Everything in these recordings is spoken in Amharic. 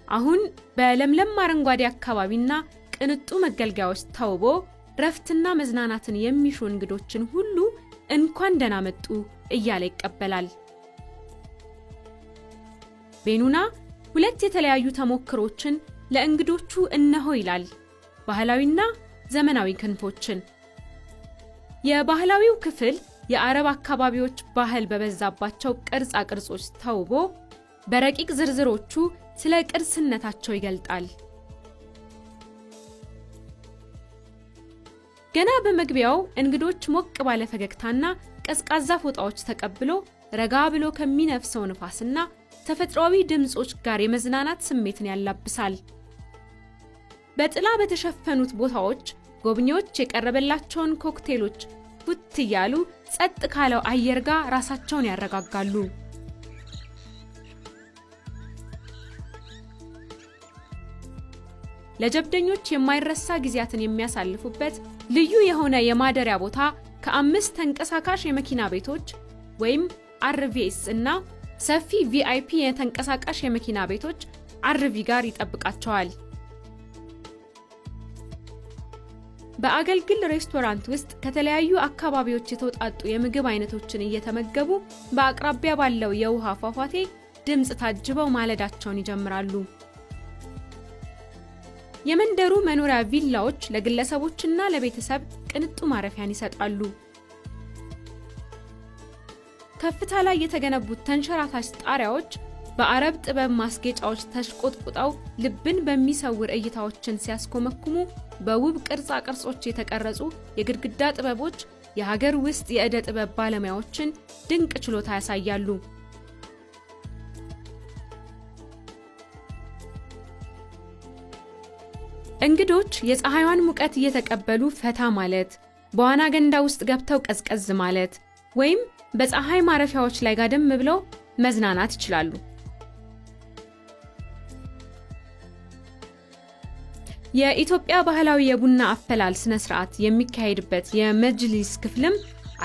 አሁን በለምለም አረንጓዴ አካባቢና ቅንጡ መገልገያዎች ተውቦ ረፍትና መዝናናትን የሚሹ እንግዶችን ሁሉ እንኳን ደህና መጡ እያለ ይቀበላል። ቤኑና ሁለት የተለያዩ ተሞክሮችን ለእንግዶቹ እነሆ ይላል፣ ባህላዊና ዘመናዊ ክንፎችን። የባህላዊው ክፍል የአረብ አካባቢዎች ባህል በበዛባቸው ቅርጻ ቅርጾች ተውቦ በረቂቅ ዝርዝሮቹ ስለ ቅርስነታቸው ይገልጣል። ገና በመግቢያው እንግዶች ሞቅ ባለ ፈገግታና ቀዝቃዛ ፎጣዎች ተቀብሎ ረጋ ብሎ ከሚነፍሰው ንፋስና ተፈጥሯዊ ድምጾች ጋር የመዝናናት ስሜትን ያላብሳል። በጥላ በተሸፈኑት ቦታዎች ጎብኚዎች የቀረበላቸውን ኮክቴሎች ፉት እያሉ ጸጥ ካለው አየር ጋር ራሳቸውን ያረጋጋሉ። ለጀብደኞች የማይረሳ ጊዜያትን የሚያሳልፉበት ልዩ የሆነ የማደሪያ ቦታ ከ5 ተንቀሳቃሽ የመኪና ቤቶች ወይም RVS እና ሰፊ VIP የተንቀሳቃሽ የመኪና ቤቶች RV ጋር ይጠብቃቸዋል። በአገልግል ሬስቶራንት ውስጥ ከተለያዩ አካባቢዎች የተውጣጡ የምግብ አይነቶችን እየተመገቡ በአቅራቢያ ባለው የውሃ ፏፏቴ ድምጽ ታጅበው ማለዳቸውን ይጀምራሉ። የመንደሩ መኖሪያ ቪላዎች ለግለሰቦችና ለቤተሰብ ቅንጡ ማረፊያን ይሰጣሉ። ከፍታ ላይ የተገነቡት ተንሸራታች ጣሪያዎች በአረብ ጥበብ ማስጌጫዎች ተሽቆጥቁጠው ልብን በሚሰውር እይታዎችን ሲያስኮመኩሙ፣ በውብ ቅርጻ ቅርጾች የተቀረጹ የግድግዳ ጥበቦች የሀገር ውስጥ የዕደ ጥበብ ባለሙያዎችን ድንቅ ችሎታ ያሳያሉ። እንግዶች የፀሐይዋን ሙቀት እየተቀበሉ ፈታ ማለት፣ በዋና ገንዳ ውስጥ ገብተው ቀዝቀዝ ማለት ወይም በፀሐይ ማረፊያዎች ላይ ጋደም ብለው መዝናናት ይችላሉ። የኢትዮጵያ ባህላዊ የቡና አፈላል ስነ ስርዓት የሚካሄድበት የመጅሊስ ክፍልም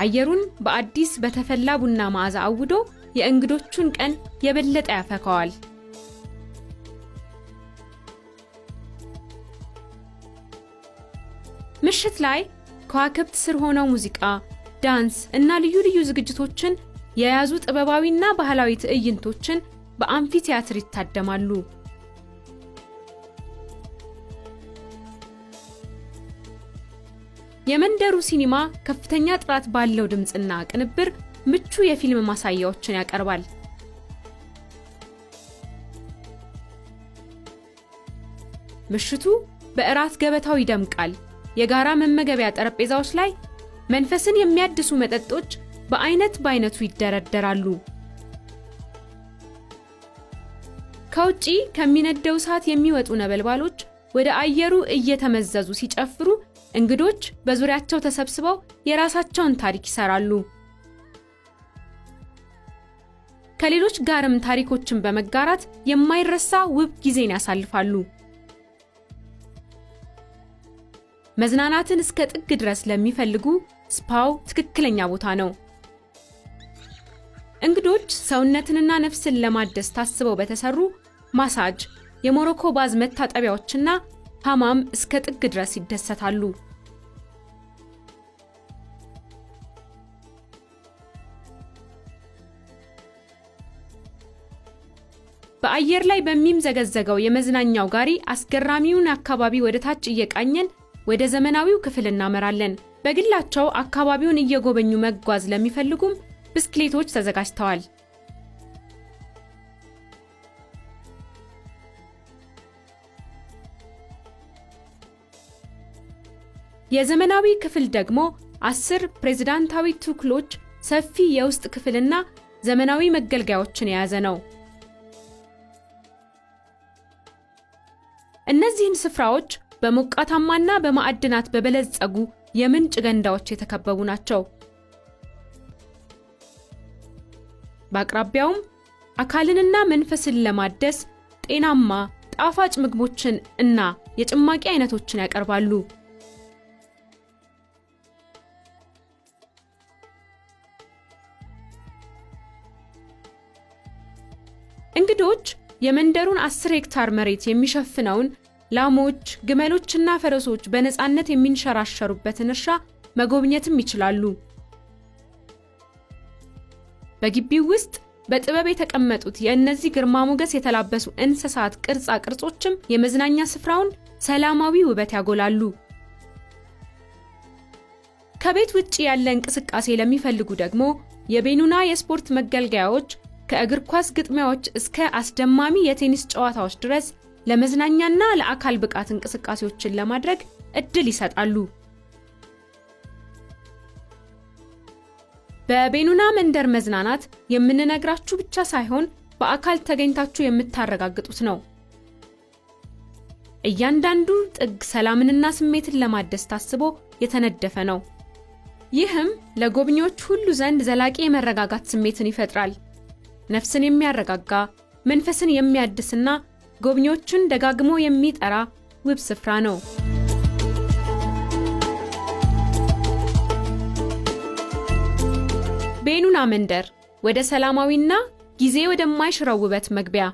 አየሩን በአዲስ በተፈላ ቡና መዓዛ አውዶ የእንግዶቹን ቀን የበለጠ ያፈካዋል። ምሽት ላይ ከዋክብት ስር ሆነው ሙዚቃ፣ ዳንስ እና ልዩ ልዩ ዝግጅቶችን የያዙ ጥበባዊና ባህላዊ ትዕይንቶችን በአምፊ ቲያትር ይታደማሉ። የመንደሩ ሲኒማ ከፍተኛ ጥራት ባለው ድምጽና ቅንብር ምቹ የፊልም ማሳያዎችን ያቀርባል። ምሽቱ በእራት ገበታው ይደምቃል። የጋራ መመገቢያ ጠረጴዛዎች ላይ መንፈስን የሚያድሱ መጠጦች በአይነቱ ይደረደራሉ። ከውጪ ከሚነደው እሳት የሚወጡ ነበልባሎች ወደ አየሩ እየተመዘዙ ሲጨፍሩ፣ እንግዶች በዙሪያቸው ተሰብስበው የራሳቸውን ታሪክ ይሰራሉ። ከሌሎች ጋርም ታሪኮችን በመጋራት የማይረሳ ውብ ጊዜን ያሳልፋሉ። መዝናናትን እስከ ጥግ ድረስ ለሚፈልጉ ስፓው ትክክለኛ ቦታ ነው። እንግዶች ሰውነትንና ነፍስን ለማደስ ታስበው በተሰሩ ማሳጅ፣ የሞሮኮ ባዝ መታጠቢያዎችና ሐማም እስከ ጥግ ድረስ ይደሰታሉ። በአየር ላይ በሚምዘገዘገው የመዝናኛው ጋሪ አስገራሚውን አካባቢ ወደ ታች እየቃኘን ወደ ዘመናዊው ክፍል እናመራለን። በግላቸው አካባቢውን እየጎበኙ መጓዝ ለሚፈልጉም ብስክሌቶች ተዘጋጅተዋል። የዘመናዊ ክፍል ደግሞ 10 ፕሬዝዳንታዊ ቱክሎች፣ ሰፊ የውስጥ ክፍልና ዘመናዊ መገልገያዎችን የያዘ ነው። እነዚህን ስፍራዎች በሞቃታማና በማዕድናት በበለጸጉ የምንጭ ገንዳዎች የተከበቡ ናቸው። በአቅራቢያውም አካልንና መንፈስን ለማደስ ጤናማ ጣፋጭ ምግቦችን እና የጭማቂ አይነቶችን ያቀርባሉ። እንግዶች የመንደሩን 10 ሄክታር መሬት የሚሸፍነውን ላሞች፣ ግመሎችና ፈረሶች በነፃነት የሚንሸራሸሩበትን እርሻ መጎብኘትም ይችላሉ። በግቢው ውስጥ በጥበብ የተቀመጡት የእነዚህ ግርማ ሞገስ የተላበሱ እንስሳት ቅርጻ ቅርጾችም የመዝናኛ ስፍራውን ሰላማዊ ውበት ያጎላሉ። ከቤት ውጪ ያለ እንቅስቃሴ ለሚፈልጉ ደግሞ የቤኑና የስፖርት መገልገያዎች ከእግር ኳስ ግጥሚያዎች እስከ አስደማሚ የቴኒስ ጨዋታዎች ድረስ ለመዝናኛና ለአካል ብቃት እንቅስቃሴዎችን ለማድረግ እድል ይሰጣሉ። በቤኑና መንደር መዝናናት የምንነግራችሁ ብቻ ሳይሆን በአካል ተገኝታችሁ የምታረጋግጡት ነው። እያንዳንዱ ጥግ ሰላምንና ስሜትን ለማደስ ታስቦ የተነደፈ ነው። ይህም ለጎብኚዎች ሁሉ ዘንድ ዘላቂ የመረጋጋት ስሜትን ይፈጥራል። ነፍስን የሚያረጋጋ፣ መንፈስን የሚያድስና ጎብኚዎችን ደጋግሞ የሚጠራ ውብ ስፍራ ነው። ቤኑና መንደር ወደ ሰላማዊና ጊዜ ወደማይሽረው ውበት መግቢያ።